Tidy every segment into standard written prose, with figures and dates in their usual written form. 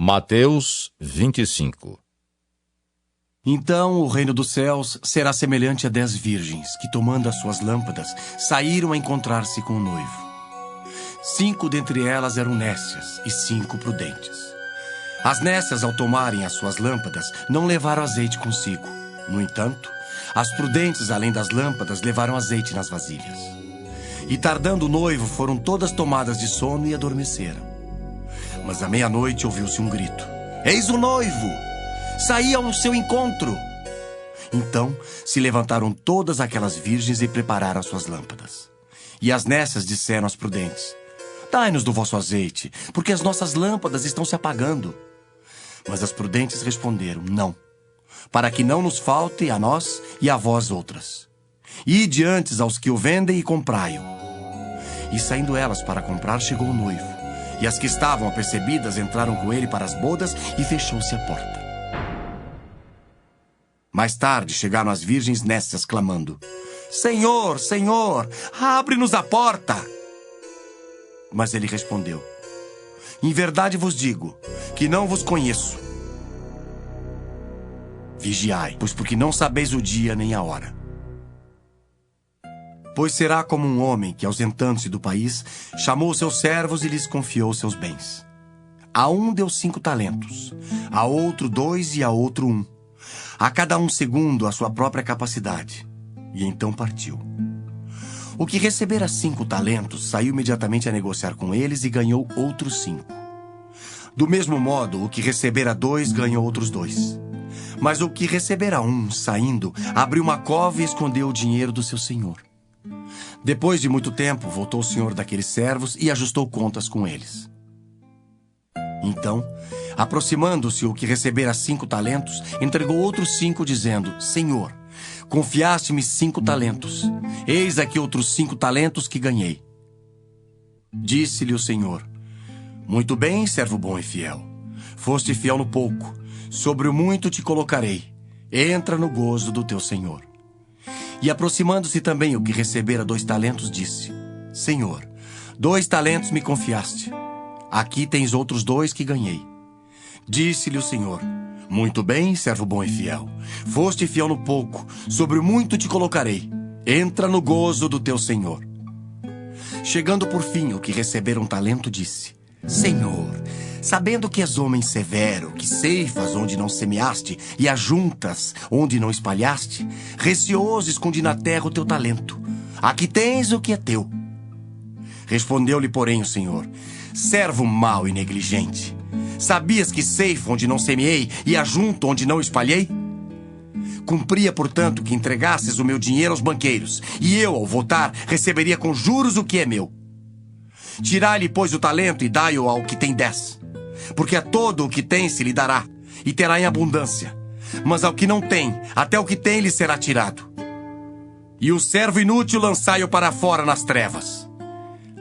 Mateus 25. Então o reino dos céus será semelhante a 10 virgens que, tomando as suas lâmpadas, saíram a encontrar-se com o noivo. 5 dentre elas eram nécias e 5 prudentes. As nécias, ao tomarem as suas lâmpadas, não levaram azeite consigo. No entanto, as prudentes, além das lâmpadas, levaram azeite nas vasilhas. E tardando o noivo, foram todas tomadas de sono e adormeceram. Mas à meia-noite ouviu-se um grito: "Eis o noivo! Saí ao seu encontro!" Então se levantaram todas aquelas virgens e prepararam as suas lâmpadas. E as nécias disseram às prudentes: "Dai-nos do vosso azeite, porque as nossas lâmpadas estão se apagando." Mas as prudentes responderam: "Não, para que não nos falte a nós e a vós outras. Ide antes aos que o vendem e comprai-o." E saindo elas para comprar, chegou o noivo. E as que estavam apercebidas entraram com ele para as bodas e fechou-se a porta. Mais tarde chegaram as virgens nécias clamando: "Senhor, Senhor, abre-nos a porta!" Mas ele respondeu: "Em verdade vos digo que não vos conheço. Vigiai, pois porque não sabeis o dia nem a hora. Pois será como um homem que, ausentando-se do país, chamou seus servos e lhes confiou seus bens. A um deu 5 talentos, a outro 2 e a outro 1, a cada um segundo a sua própria capacidade. E então partiu. O que recebera 5 talentos saiu imediatamente a negociar com eles e ganhou outros 5. Do mesmo modo, o que recebera 2 ganhou outros 2. Mas o que recebera 1, saindo, abriu uma cova e escondeu o dinheiro do seu senhor. Depois de muito tempo, voltou o senhor daqueles servos e ajustou contas com eles. Então, aproximando-se o que recebera 5 talentos, entregou outros 5, dizendo: "Senhor, confiaste-me 5 talentos. Eis aqui outros 5 talentos que ganhei." Disse-lhe o senhor: "Muito bem, servo bom e fiel. Foste fiel no pouco, sobre o muito te colocarei. Entra no gozo do teu senhor." E aproximando-se também o que recebera 2 talentos, disse: "Senhor, 2 talentos me confiaste. Aqui tens outros 2 que ganhei." Disse-lhe o senhor: "Muito bem, servo bom e fiel. Foste fiel no pouco, sobre o muito te colocarei. Entra no gozo do teu senhor." Chegando por fim o que recebera 1 talento, disse: "Senhor, sabendo que és homem severo, que ceifas onde não semeaste e ajuntas onde não espalhaste, receoso escondi na terra o teu talento. Aqui tens o que é teu." Respondeu-lhe, porém, o senhor: "Servo mau e negligente, sabias que ceifo onde não semeei e ajunto onde não espalhei? Cumpria, portanto, que entregasses o meu dinheiro aos banqueiros, e eu, ao voltar, receberia com juros o que é meu. Tirai-lhe, pois, o talento e dai-o ao que tem 10. Porque a todo o que tem se lhe dará, e terá em abundância. Mas ao que não tem, até o que tem lhe será tirado. E o servo inútil lançai-o para fora nas trevas.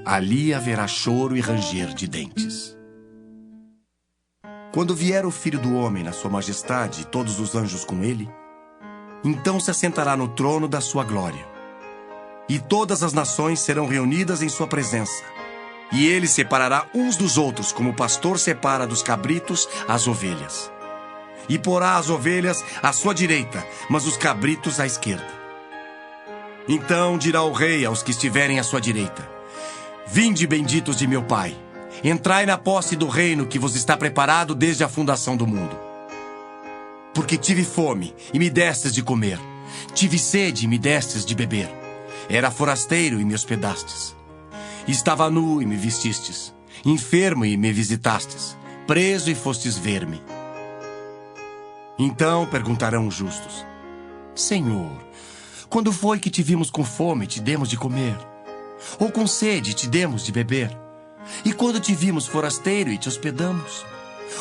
Ali haverá choro e ranger de dentes. Quando vier o Filho do Homem na sua majestade e todos os anjos com ele, então se assentará no trono da sua glória. E todas as nações serão reunidas em sua presença. E ele separará uns dos outros, como o pastor separa dos cabritos as ovelhas. E porá as ovelhas à sua direita, mas os cabritos à esquerda. Então dirá o rei aos que estiverem à sua direita: "Vinde, benditos de meu Pai, entrai na posse do reino que vos está preparado desde a fundação do mundo. Porque tive fome, e me destes de comer. Tive sede, e me destes de beber. Era forasteiro, e me hospedastes. Estava nu, e me vestistes. Enfermo, e me visitastes. Preso, e fostes ver-me." Então perguntarão os justos: "Senhor, quando foi que te vimos com fome e te demos de comer? Ou com sede e te demos de beber? E quando te vimos forasteiro e te hospedamos?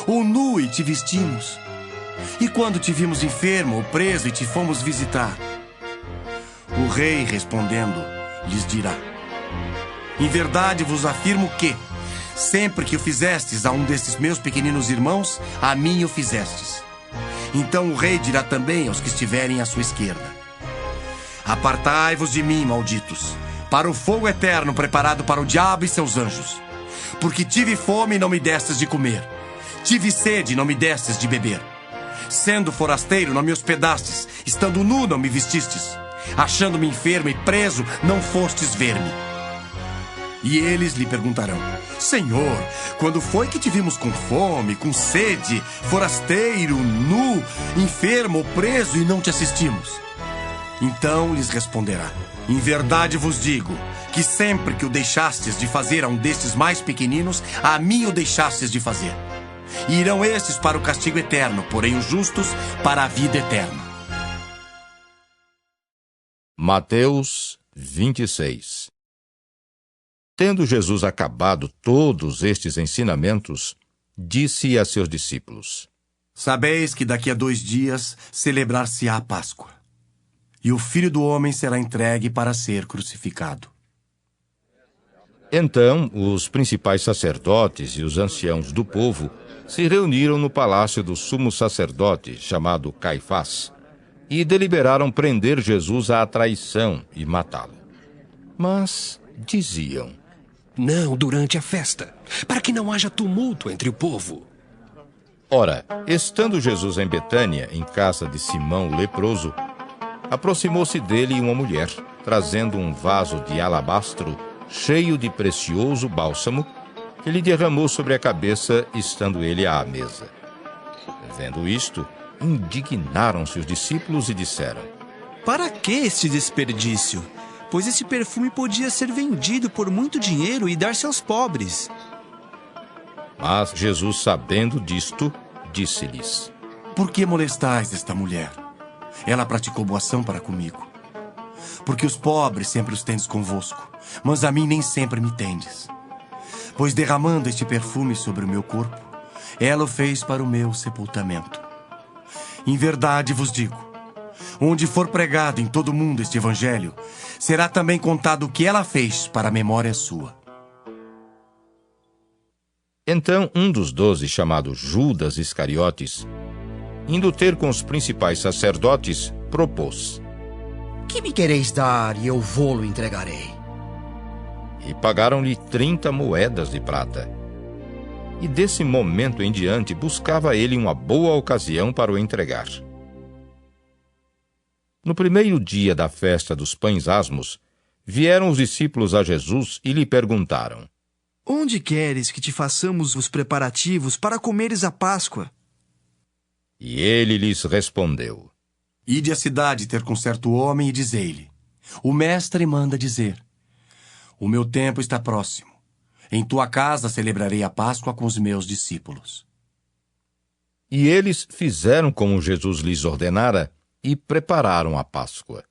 Ou nu e te vestimos? E quando te vimos enfermo ou preso e te fomos visitar?" O rei, respondendo, lhes dirá: "Em verdade vos afirmo que, sempre que o fizestes a um desses meus pequeninos irmãos, a mim o fizestes." Então o rei dirá também aos que estiverem à sua esquerda: "Apartai-vos de mim, malditos, para o fogo eterno preparado para o diabo e seus anjos. Porque tive fome e não me destes de comer. Tive sede e não me destes de beber. Sendo forasteiro, não me hospedastes. Estando nu, não me vestistes. Achando-me enfermo e preso, não fostes ver-me. E eles lhe perguntarão: Senhor, quando foi que te vimos com fome, com sede, forasteiro, nu, enfermo ou preso e não te assistimos? Então lhes responderá: Em verdade vos digo, que sempre que o deixastes de fazer a um destes mais pequeninos, a mim o deixastes de fazer. E irão estes para o castigo eterno, porém os justos para a vida eterna. Mateus 26. Tendo Jesus acabado todos estes ensinamentos, disse a seus discípulos: Sabeis que daqui a 2 dias celebrar-se-á a Páscoa, e o Filho do Homem será entregue para ser crucificado. Então os principais sacerdotes e os anciãos do povo se reuniram no palácio do sumo sacerdote, chamado Caifás, e deliberaram prender Jesus à traição e matá-lo. Mas diziam: Não durante a festa, para que não haja tumulto entre o povo. Ora, estando Jesus em Betânia, em casa de Simão o leproso, aproximou-se dele uma mulher, trazendo um vaso de alabastro cheio de precioso bálsamo, que lhe derramou sobre a cabeça, estando ele à mesa. Vendo isto, indignaram-se os discípulos e disseram: Para que este desperdício? Pois esse perfume podia ser vendido por muito dinheiro e dar-se aos pobres. Mas Jesus, sabendo disto, disse-lhes: Por que molestais esta mulher? Ela praticou boa ação para comigo. Porque os pobres sempre os tendes convosco, mas a mim nem sempre me tendes. Pois derramando este perfume sobre o meu corpo, ela o fez para o meu sepultamento. Em verdade vos digo, onde for pregado em todo o mundo este evangelho, será também contado o que ela fez para a memória sua. Então um dos 12, chamado Judas Iscariotes, indo ter com os principais sacerdotes, propôs: Que me quereis dar e eu vô-lo entregarei? E pagaram-lhe 30 moedas de prata. E desse momento em diante buscava ele uma boa ocasião para o entregar. No primeiro dia da festa dos pães asmos, vieram os discípulos a Jesus e lhe perguntaram: Onde queres que te façamos os preparativos para comeres a Páscoa? E ele lhes respondeu: Ide à cidade ter com certo homem e dizei-lhe: O mestre manda dizer: O meu tempo está próximo. Em tua casa celebrarei a Páscoa com os meus discípulos. E eles fizeram como Jesus lhes ordenara e prepararam a Páscoa.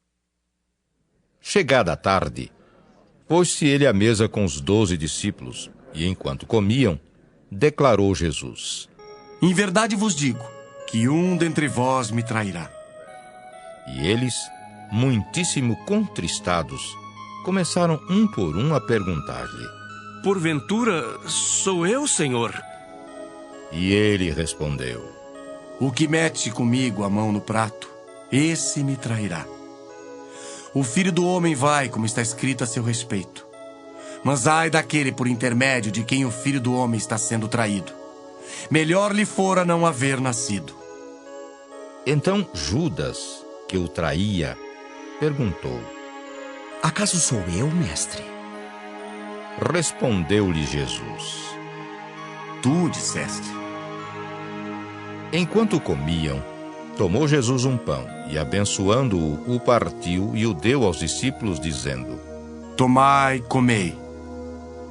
Chegada a tarde, pôs-se ele à mesa com os 12 discípulos, e enquanto comiam, declarou Jesus: Em verdade vos digo, que um dentre vós me trairá. E eles, muitíssimo contristados, começaram um por um a perguntar-lhe: Porventura, sou eu, Senhor? E ele respondeu: O que mete comigo a mão no prato, esse me trairá. O Filho do Homem vai, como está escrito a seu respeito. Mas ai daquele por intermédio de quem o Filho do Homem está sendo traído. Melhor lhe fora não haver nascido. Então Judas, que o traía, perguntou: Acaso sou eu, mestre? Respondeu-lhe Jesus: Tu disseste. Enquanto comiam, tomou Jesus um pão e, abençoando-o, o partiu e o deu aos discípulos, dizendo: Tomai, comei.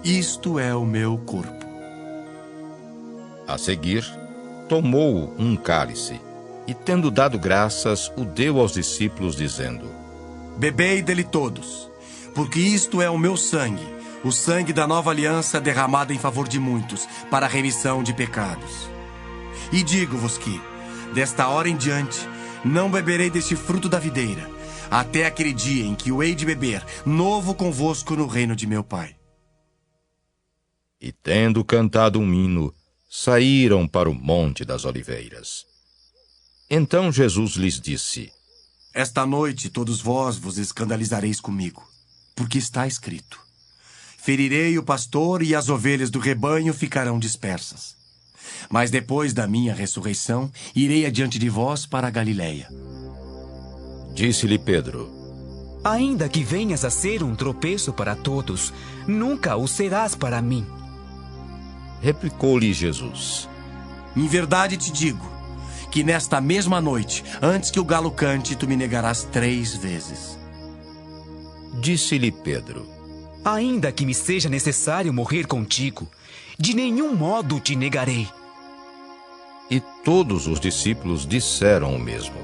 Isto é o meu corpo. A seguir, tomou um cálice e, tendo dado graças, o deu aos discípulos, dizendo: Bebei dele todos, porque isto é o meu sangue, o sangue da nova aliança derramado em favor de muitos, para a remissão de pecados. E digo-vos que, desta hora em diante, não beberei deste fruto da videira, até aquele dia em que o hei de beber, novo convosco no reino de meu Pai. E tendo cantado um hino, saíram para o Monte das Oliveiras. Então Jesus lhes disse: Esta noite todos vós vos escandalizareis comigo, porque está escrito: Ferirei o pastor e as ovelhas do rebanho ficarão dispersas. Mas depois da minha ressurreição, irei adiante de vós para a Galiléia. Disse-lhe Pedro: Ainda que venhas a ser um tropeço para todos, nunca o serás para mim. Replicou-lhe Jesus: Em verdade te digo, que nesta mesma noite, antes que o galo cante, tu me negarás 3 vezes. Disse-lhe Pedro: Ainda que me seja necessário morrer contigo, de nenhum modo te negarei. E todos os discípulos disseram o mesmo.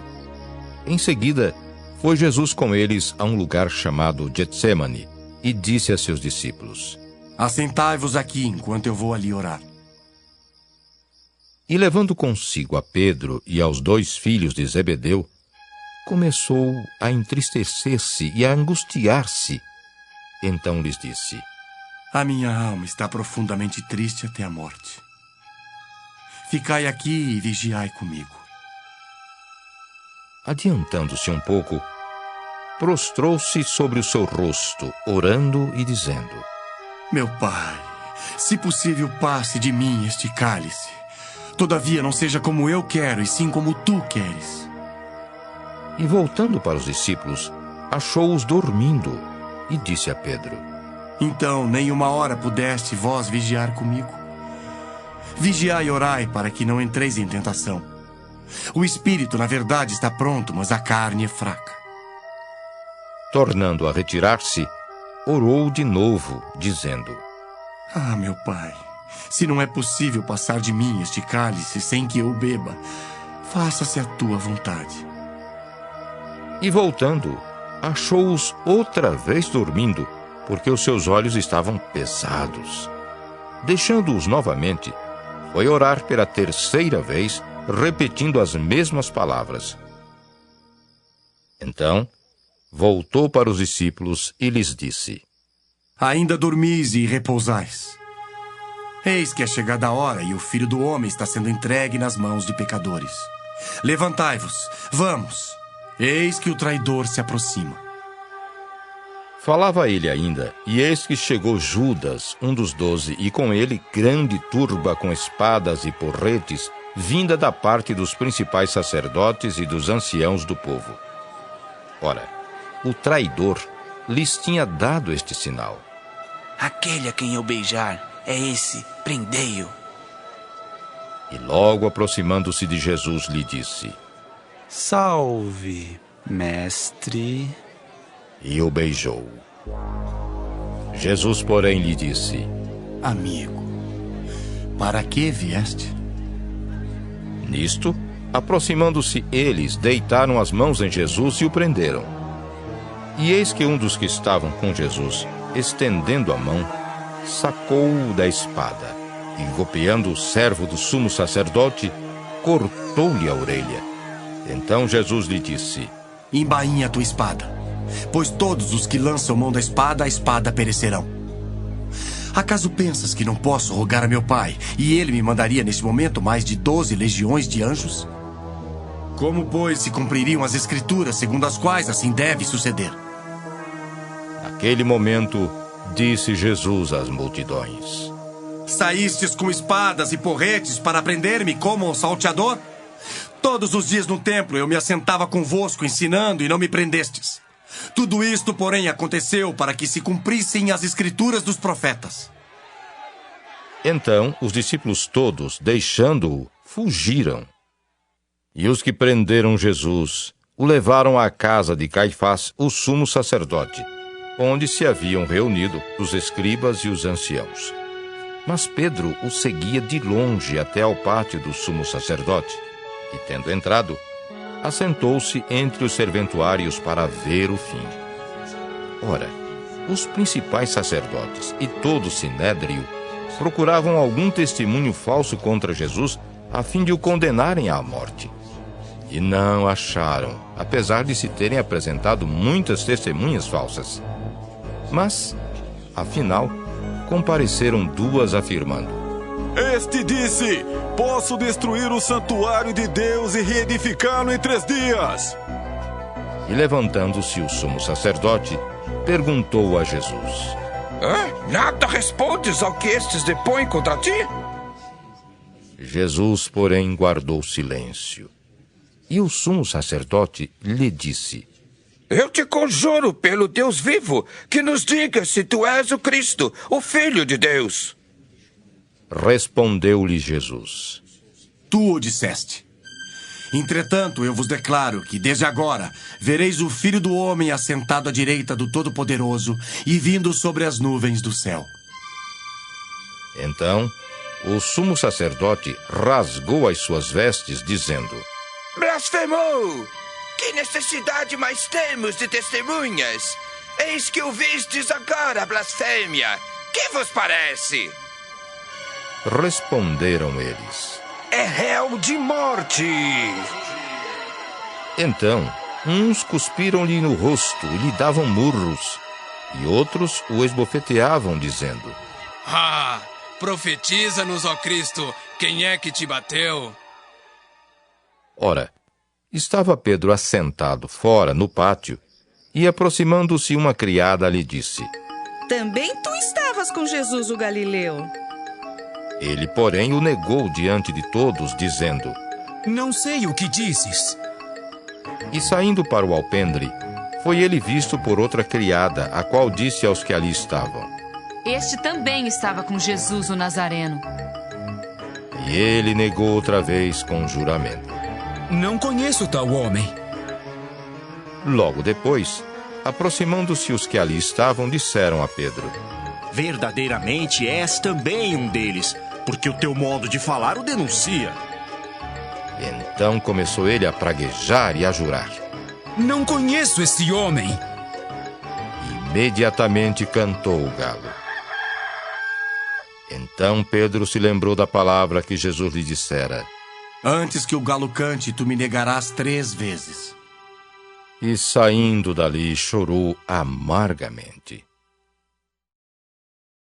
Em seguida, foi Jesus com eles a um lugar chamado Getsemane e disse a seus discípulos: Assentai-vos aqui enquanto eu vou ali orar. E levando consigo a Pedro e aos 2 filhos de Zebedeu, começou a entristecer-se e a angustiar-se. Então lhes disse: A minha alma está profundamente triste até a morte. Ficai aqui e vigiai comigo. Adiantando-se um pouco, prostrou-se sobre o seu rosto, orando e dizendo: Meu Pai, se possível, passe de mim este cálice. Todavia, não seja como eu quero, e sim como tu queres. E voltando para os discípulos, achou-os dormindo e disse a Pedro: Então, nem uma hora pudeste vós vigiar comigo? Vigiai e orai para que não entreis em tentação. O espírito, na verdade, está pronto, mas a carne é fraca. Tornando a retirar-se, orou de novo, dizendo: Ah, meu Pai, se não é possível passar de mim este cálice sem que eu o beba, faça-se a tua vontade. E voltando, achou-os outra vez dormindo, porque os seus olhos estavam pesados. Deixando-os novamente, foi orar pela 3ª vez, repetindo as mesmas palavras. Então, voltou para os discípulos e lhes disse: Ainda dormis e repousais. Eis que é chegada a hora e o Filho do Homem está sendo entregue nas mãos de pecadores. Levantai-vos, vamos. Eis que o traidor se aproxima. Falava ele ainda, e eis que chegou Judas, um dos 12, e com ele grande turba com espadas e porretes, vinda da parte dos principais sacerdotes e dos anciãos do povo. Ora, o traidor lhes tinha dado este sinal: Aquele a quem eu beijar, é esse, prendei-o. E logo aproximando-se de Jesus, lhe disse: Salve, mestre. E o beijou. Jesus, porém, lhe disse: Amigo, para que vieste? Nisto, aproximando-se eles, deitaram as mãos em Jesus e o prenderam. E eis que um dos que estavam com Jesus, estendendo a mão, sacou-o da espada, e golpeando o servo do sumo sacerdote, cortou-lhe a orelha. Então Jesus lhe disse: Embainha a tua espada, pois todos os que lançam mão da espada, a espada perecerão. Acaso pensas que não posso rogar a meu Pai, e ele me mandaria neste momento mais de 12 legiões de anjos? Como, pois, se cumpririam as escrituras segundo as quais assim deve suceder? Naquele momento, disse Jesus às multidões: Saístes com espadas e porretes para prender-me como um salteador? Todos os dias no templo eu me assentava convosco ensinando e não me prendestes. Tudo isto, porém, aconteceu para que se cumprissem as escrituras dos profetas. Então os discípulos todos, deixando-o, fugiram. E os que prenderam Jesus o levaram à casa de Caifás, o sumo sacerdote, onde se haviam reunido os escribas e os anciãos. Mas Pedro o seguia de longe até ao pátio do sumo sacerdote, e, tendo entrado, assentou-se entre os serventuários para ver o fim. Ora, os principais sacerdotes e todo o sinédrio procuravam algum testemunho falso contra Jesus, a fim de o condenarem à morte. E não acharam, apesar de se terem apresentado muitas testemunhas falsas. Mas, afinal, compareceram 2 afirmando: Este disse: Posso destruir o santuário de Deus e reedificá-lo em 3 dias. E levantando-se o sumo sacerdote, perguntou a Jesus: Nada respondes ao que estes depõem contra ti? Jesus, porém, guardou silêncio. E o sumo sacerdote lhe disse: Eu te conjuro pelo Deus vivo, que nos diga se tu és o Cristo, o Filho de Deus. Respondeu-lhe Jesus: Tu o disseste. Entretanto, eu vos declaro que, desde agora, vereis o Filho do Homem assentado à direita do Todo-Poderoso e vindo sobre as nuvens do céu. Então, o sumo sacerdote rasgou as suas vestes, dizendo: Blasfemou! Que necessidade mais temos de testemunhas? Eis que ouvistes agora a blasfêmia. Que vos parece? Responderam eles: É réu de morte! Então, uns cuspiram-lhe no rosto e lhe davam murros, e outros o esbofeteavam, dizendo: Ah, profetiza-nos, ó Cristo, quem é que te bateu? Ora, estava Pedro assentado fora no pátio, e aproximando-se uma criada lhe disse: Também tu estavas com Jesus o Galileu. Ele, porém, o negou diante de todos, dizendo: Não sei o que dizes. E saindo para o alpendre, foi ele visto por outra criada, a qual disse aos que ali estavam: Este também estava com Jesus o Nazareno. E ele negou outra vez com juramento. Não conheço tal homem. Logo depois, aproximando-se os que ali estavam, disseram a Pedro: Verdadeiramente és também um deles, porque o teu modo de falar o denuncia. Então começou ele a praguejar e a jurar. Não conheço esse homem. Imediatamente cantou o galo. Então Pedro se lembrou da palavra que Jesus lhe dissera: Antes que o galo cante, tu me negarás 3 vezes. E saindo dali chorou amargamente.